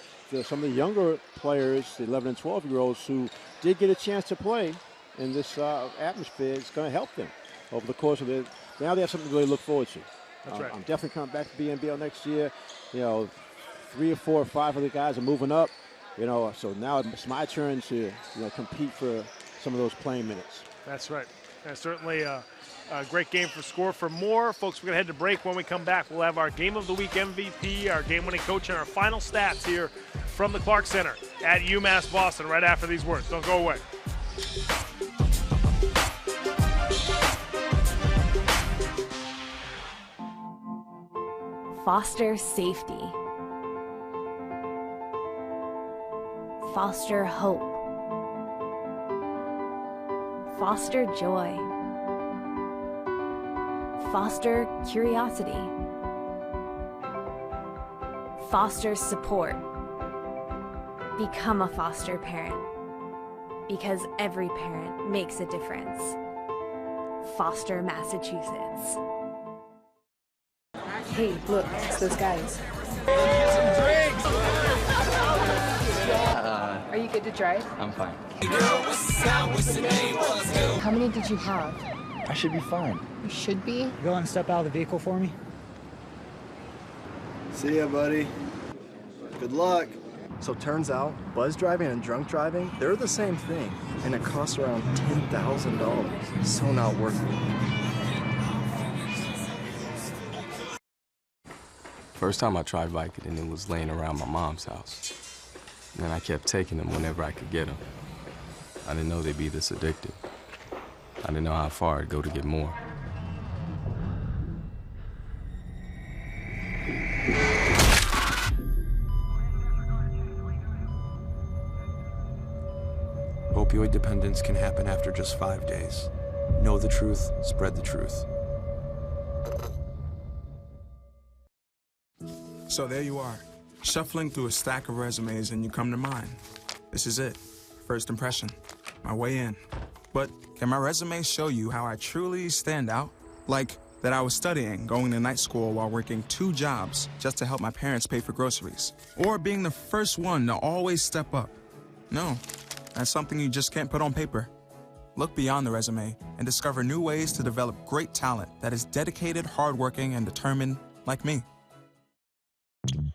some of the younger players, the 11 and 12-year-olds who did get a chance to play in this atmosphere, it's going to help them over the course of it. Now they have something to really look forward to. That's right. I'm definitely coming back to BNBL next year. 3 or 4 or 5 of the guys are moving up. So now it's my turn to compete for some of those playing minutes. That's right. That's certainly a great game for Score4More. Folks, we're going to head to break. When we come back, we'll have our Game of the Week MVP, our game-winning coach, and our final stats here from the Clark Center at UMass Boston right after these words. Don't go away. Foster safety. Foster hope. Foster joy. Foster curiosity. Foster support. Become a foster parent, because every parent makes a difference. Foster, Massachusetts. Hey, look, it's those guys. Are you good to drive? I'm fine. How many did you have? I should be fine. You should be? You want to step out of the vehicle for me? See ya, buddy. Good luck. So turns out, buzz driving and drunk driving, they're the same thing. And it costs around $10,000. So not worth it. First time I tried biking, and it was laying around my mom's house. And I kept taking them whenever I could get them. I didn't know they'd be this addictive. I didn't know how far I'd go to get more. Opioid dependence can happen after just 5 days. Know the truth, spread the truth. So there you are, shuffling through a stack of resumes and you come to mine. This is it, first impression, my way in. But can my resume show you how I truly stand out? Like that I was studying, going to night school while working 2 jobs just to help my parents pay for groceries. Or being the first one to always step up. No, that's something you just can't put on paper. Look beyond the resume and discover new ways to develop great talent that is dedicated, hardworking, and determined like me.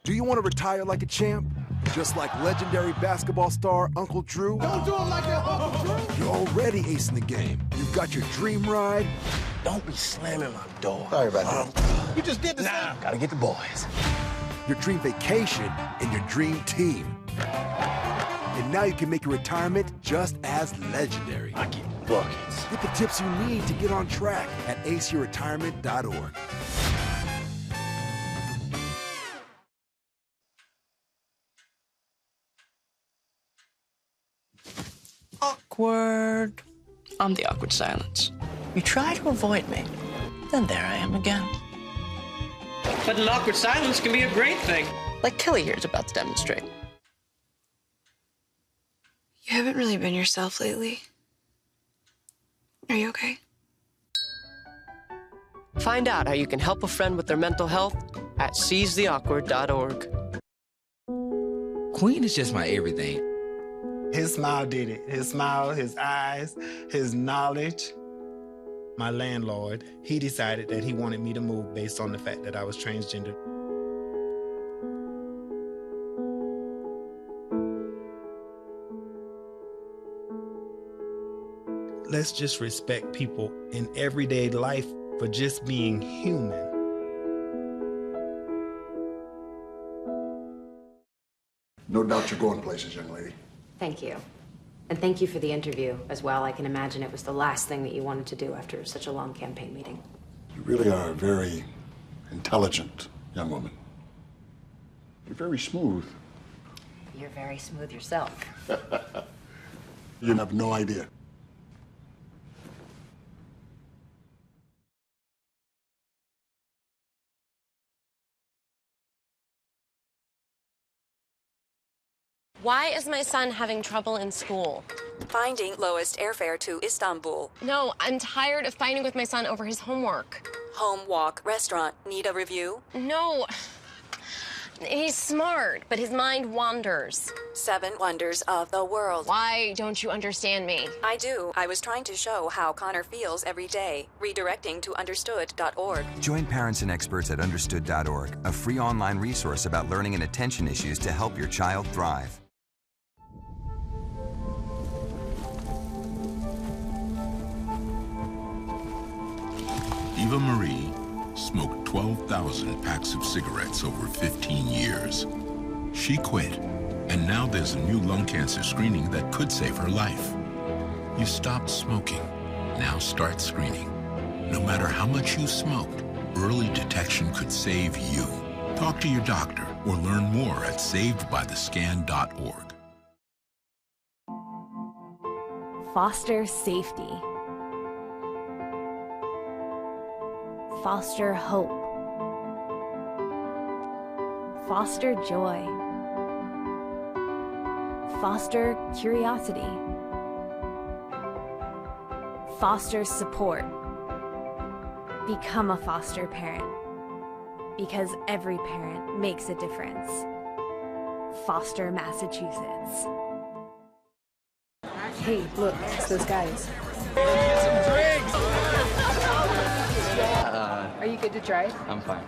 Do you want to retire like a champ? Just like legendary basketball star Uncle Drew? Don't do him like that, Uncle Drew! You're already acing the game. You've got your dream ride. Don't be slamming my door. Sorry about that. You just did the same. Gotta get the boys. Your dream vacation and your dream team. And now you can make your retirement just as legendary. I get buckets. Get the tips you need to get on track at aceyourretirement.org. awkward, I'm the awkward silence. You try to avoid me, then there I am again. But an awkward silence can be a great thing, like Kelly here is about to demonstrate. You haven't really been yourself lately. Are you okay? Find out how you can help a friend with their mental health at seizetheawkward.org. Queen is just my everything. His smile did it. His smile, his eyes, his knowledge. My landlord, he decided that he wanted me to move based on the fact that I was transgender. Let's just respect people in everyday life for just being human. No doubt you're going places, young lady. Thank you. And thank you for the interview as well. I can imagine it was the last thing that you wanted to do after such a long campaign meeting. You really are a very intelligent young woman. You're very smooth. You're very smooth yourself. You have no idea. Why is my son having trouble in school? Finding lowest airfare to Istanbul. No, I'm tired of fighting with my son over his homework. Home, walk, restaurant. Need a review? No. He's smart, but his mind wanders. 7 wonders of the world. Why don't you understand me? I do. I was trying to show how Connor feels every day. Redirecting to understood.org. Join parents and experts at understood.org, a free online resource about learning and attention issues to help your child thrive. Eva Marie smoked 12,000 packs of cigarettes over 15 years. She quit, and now there's a new lung cancer screening that could save her life. You stopped smoking. Now start screening. No matter how much you smoked, early detection could save you. Talk to your doctor or learn more at savedbythescan.org. Foster safety. Foster hope. Foster joy. Foster curiosity. Foster support. Become a foster parent. Because every parent makes a difference. Foster, Massachusetts. Hey, look, it's those guys. Are you good to drive? I'm fine.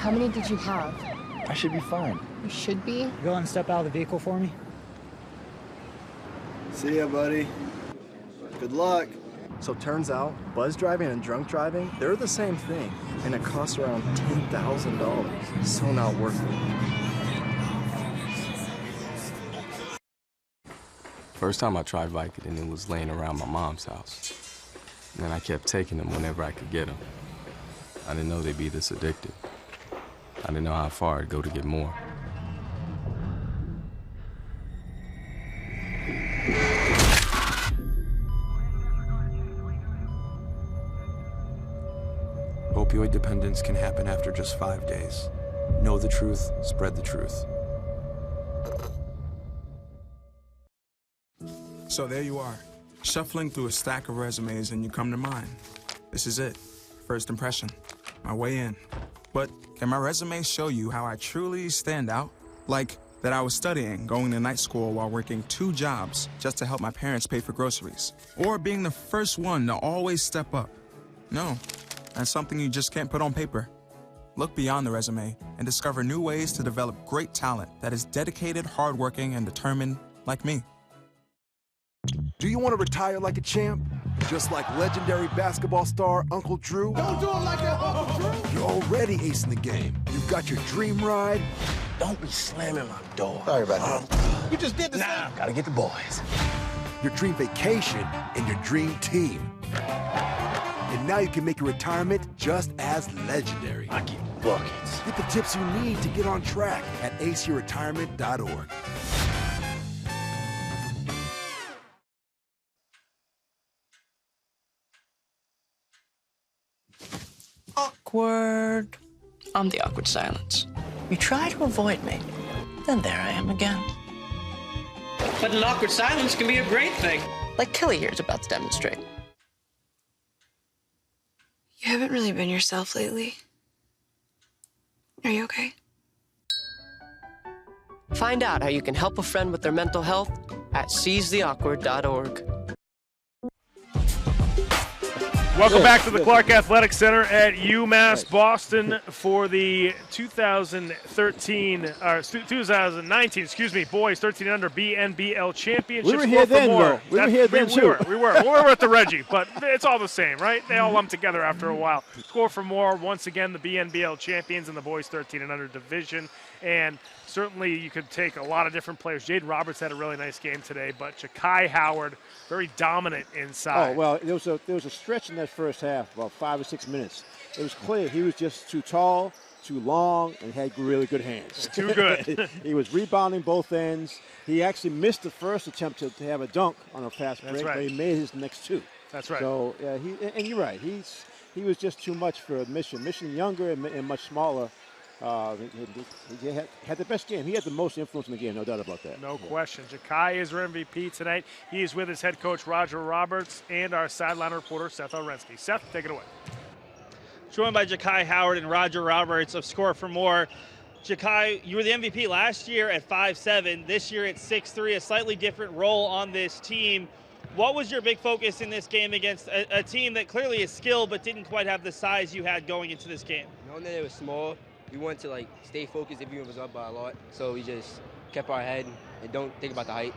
How many did you have? I should be fine. You should be? Go and step out of the vehicle for me. See ya, buddy. Good luck. So turns out, buzz driving and drunk driving, they're the same thing. And it costs around $10,000. So not worth it. First time I tried Vicodin, it was laying around my mom's house. And then I kept taking them whenever I could get them. I didn't know they'd be this addictive. I didn't know how far I'd go to get more. Opioid dependence can happen after just 5 days. Know the truth, spread the truth. So there you are, shuffling through a stack of resumes and you come to mine. This is it, first impression, my way in. But can my resume show you how I truly stand out? Like that I was studying, going to night school while working 2 jobs just to help my parents pay for groceries. Or being the first one to always step up. No, that's something you just can't put on paper. Look beyond the resume and discover new ways to develop great talent that is dedicated, hardworking, and determined like me. Do you want to retire like a champ? Just like legendary basketball star Uncle Drew? Don't do it like that, Uncle Drew! You're already acing the game. You've got your dream ride. Don't be slamming my door. Sorry about that. You just did this. Nah, gotta get the boys. Your dream vacation and your dream team. And now you can make your retirement just as legendary. I get buckets. Get the tips you need to get on track at aceyourretirement.org. Awkward. I'm the awkward silence. You try to avoid me, then there I am again. But an awkward silence can be a great thing, like Kelly here is about to demonstrate. You haven't really been yourself lately. Are you okay? Find out how you can help a friend with their mental health at seizetheawkward.org. Welcome back to the Clark Athletic Center at UMass Boston for the 2019, boys 13 and under BNBL Championships. We were here then, though. We were here then, too. We were at the Reggie, but it's all the same, right? They all lump together after a while. Score4More, once again, the BNBL champions in the boys 13 and under division. And certainly you could take a lot of different players. Jaden Roberts had a really nice game today, but Ja'Kai Howard, very dominant inside. Oh, well, there was a stretch in that first half, about 5 or 6 minutes. It was clear he was just too tall, too long, and had really good hands. Too good. He was rebounding both ends. He actually missed the first attempt to have a dunk on a fast break, but he made his next two. That's right. So, and you're right. He was just too much for Mission. Mission younger and much smaller. He had the best game. He had the most influence in the game, no doubt about that. No question. Ja'Kai is our MVP tonight. He is with his head coach, Roger Roberts, and our sideline reporter, Seth Orensky. Seth, take it away. Joined by Ja'Kai Howard and Roger Roberts of Score4More. Ja'Kai, you were the MVP last year at 5'7", this year at 6'3", a slightly different role on this team. What was your big focus in this game against a team that clearly is skilled but didn't quite have the size you had going into this game? Knowing that it was small, we wanted to stay focused if we was up by a lot, so we just kept our head and don't think about the height.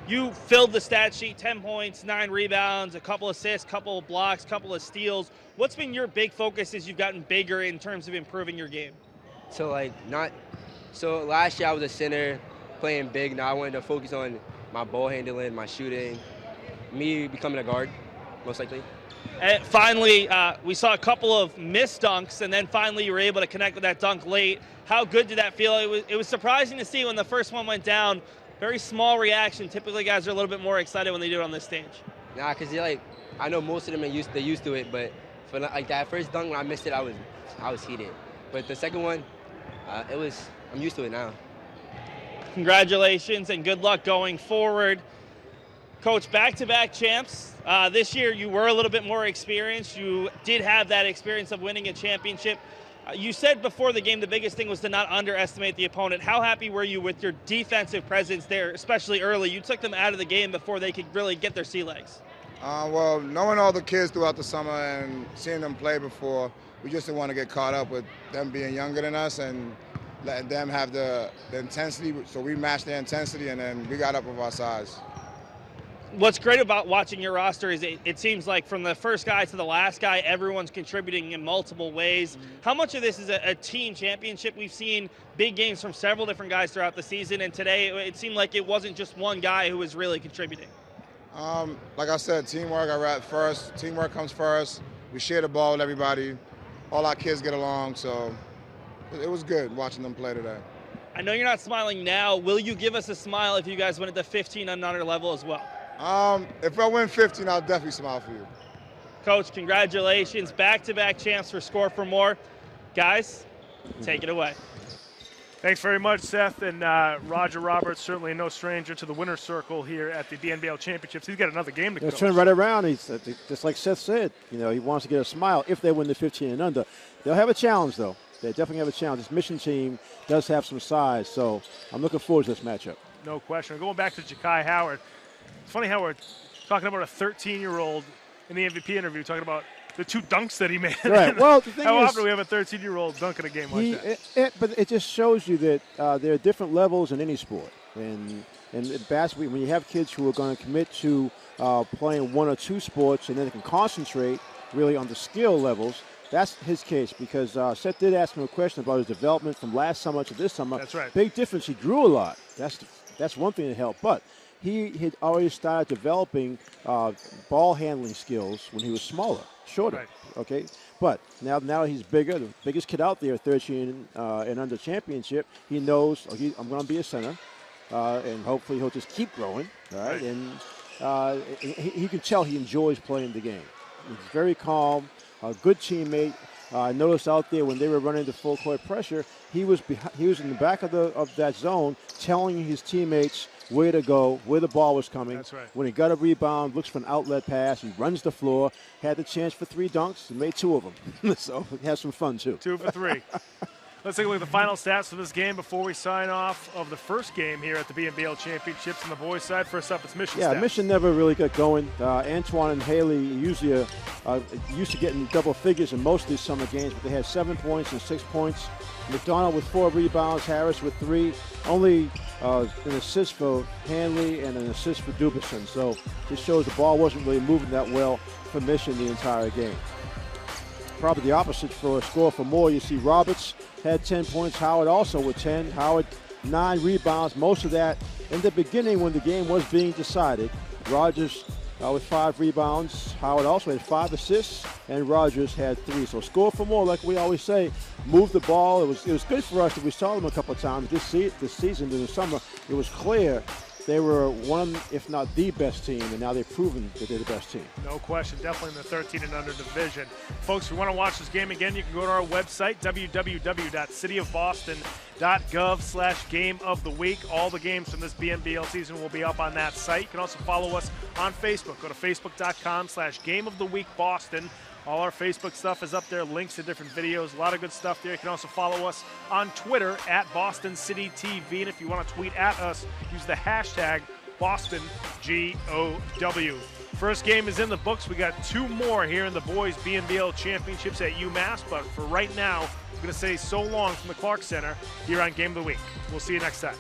You filled the stat sheet, 10 points, 9 rebounds, a couple assists, couple of blocks, couple of steals. What's been your big focus as you've gotten bigger in terms of improving your game? So last year I was a center playing big. Now I wanted to focus on my ball handling, my shooting, me becoming a guard, most likely. And finally, we saw a couple of missed dunks, and then finally you were able to connect with that dunk late. How good did that feel? It was surprising to see when the first one went down. Very small reaction. Typically, guys are a little bit more excited when they do it on this stage. Nah, because I know most of them they're used to it, but for that first dunk when I missed it, I was heated. But the second one, I'm used to it now. Congratulations and good luck going forward. Coach, back-to-back champs. This year you were a little bit more experienced. You did have that experience of winning a championship. You said before the game the biggest thing was to not underestimate the opponent. How happy were you with your defensive presence there, especially early? You took them out of the game before they could really get their sea legs. Well, knowing all the kids throughout the summer and seeing them play before, we just didn't want to get caught up with them being younger than us and letting them have the intensity. So we matched their intensity, and then we got up with our size. What's great about watching your roster is it seems like from the first guy to the last guy, everyone's contributing in multiple ways. How much of this is a team championship? We've seen big games from several different guys throughout the season, and today it seemed like it wasn't just one guy who was really contributing. Like I said, teamwork first. Teamwork comes first. We share the ball with everybody. All our kids get along, so it was good watching them play today. I know you're not smiling now. Will you give us a smile if you guys win at the 15 and under level as well? If I win 15, I'll definitely smile for you. Coach, congratulations. Back-to-back champs for Score4More. Guys, take it away. Thanks very much, Seth. And Roger Roberts, certainly no stranger to the winner's circle here at the BNBL Championships. He's got another game to coach. Turn right around. He's just like Seth said, he wants to get a smile if they win the 15 and under. They'll have a challenge, though. They definitely have a challenge. This Mission team does have some size, so I'm looking forward to this matchup. No question. Going back to Ja'Kai Howard, it's funny how we're talking about a 13-year-old in the MVP interview, talking about the 2 dunks that he made. Right. Well, the thing how is, often do we have a 13-year-old dunk in a game like that? But it just shows you that there are different levels in any sport. And in basketball, when you have kids who are going to commit to playing 1 or 2 sports and then they can concentrate really on the skill levels, that's his case, because Seth did ask him a question about his development from last summer to this summer. That's right. Big difference. He grew a lot. That's one thing that helped. But he had already started developing ball handling skills when he was smaller, shorter. Right. Okay, but now he's bigger, the biggest kid out there, 13 and under championship. He knows I'm going to be a center, and hopefully he'll just keep growing. All right, and he can tell he enjoys playing the game. He's very calm, a good teammate. I noticed out there when they were running the full court pressure, he was in the back of that zone telling his teammates where to go, where the ball was coming. That's right. When he got a rebound, looks for an outlet pass, he runs the floor, had the chance for 3 dunks, and made 2 of them. So he has some fun, too. 2 for 3. Let's take a look at the final stats for this game before we sign off of the first game here at the BNBL Championships on the boys' side. First up, it's Mission stats. Mission never really got going. Antoine and Haley usually used to get in double figures in most of these summer games, but they had 7 points and 6 points. McDonald with 4 rebounds, Harris with 3. Only an assist for Hanley and an assist for Dubison. So this shows the ball wasn't really moving that well for Mission the entire game. Probably the opposite for Score4More. You see Roberts had 10 points, Howard also with 10. Howard 9 rebounds, most of that in the beginning when the game was being decided. Rogers with 5 rebounds. Howard also had 5 assists, and Rogers had 3. So Score4More, like we always say, moved the ball. It was good for us that we saw them a couple of times this season in the summer. It was clear they were one, if not the best team, and now they've proven that they're the best team. No question, definitely in the 13 and under division. Folks, if you want to watch this game again, you can go to our website, www.cityofboston.gov/game of the week. All the games from this BNBL season will be up on that site. You can also follow us on Facebook. Go to facebook.com/game of the week Boston. All our Facebook stuff is up there, links to different videos, a lot of good stuff there. You can also follow us on Twitter at Boston City TV, and if you want to tweet at us, use the hashtag BostonGOW. First game is in the books. We got 2 more here in the boys BNBL Championships at UMass, but for right now, I'm going to say so long from the Clark Center here on Game of the Week. We'll see you next time.